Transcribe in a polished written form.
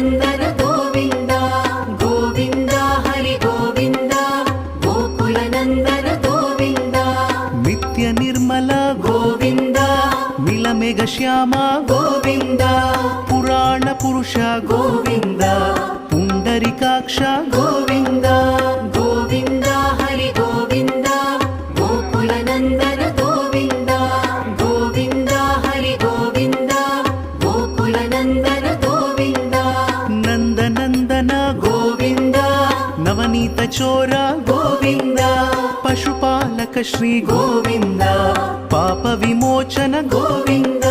ಗೋಕುಲನಂದನ ಗೋವಿಂದ ಗೋವಿಂದ ಹರಿ ಗೋವಿಂದ ಗೋಕುಲನಂದನ ಗೋವಿಂದ ನಿತ್ಯ ನಿರ್ಮಲ ಗೋವಿಂದ ನೀಲಮೇಘ ಶ್ಯಾಮ ಗೋವಿಂದ ಪುರಾಣ ಪುರುಷ ಗೋವಿಂದ ಪುಂಡರಿಕಾಕ್ಷ ಗೋವಿಂದ ಗೋವಿಂದ ಹರಿ ಗೋವಿಂದ ಗೋಕುಲನಂದನ ಗೋವಿಂದ ಗೋವಿಂದ ಹರಿ ಗೋವಿಂದ ಗೋಕುಲನಂದನ ಗೋವಿಂದ ನಂದನಂದನ ಗೋವಿಂದ ನವನೀತ ಚೋರ ಗೋವಿಂದ ಪಶುಪಾಲಕ ಶ್ರೀ ಗೋವಿಂದ ಪಾಪ ವಿಮೋಚನ ಗೋವಿಂದ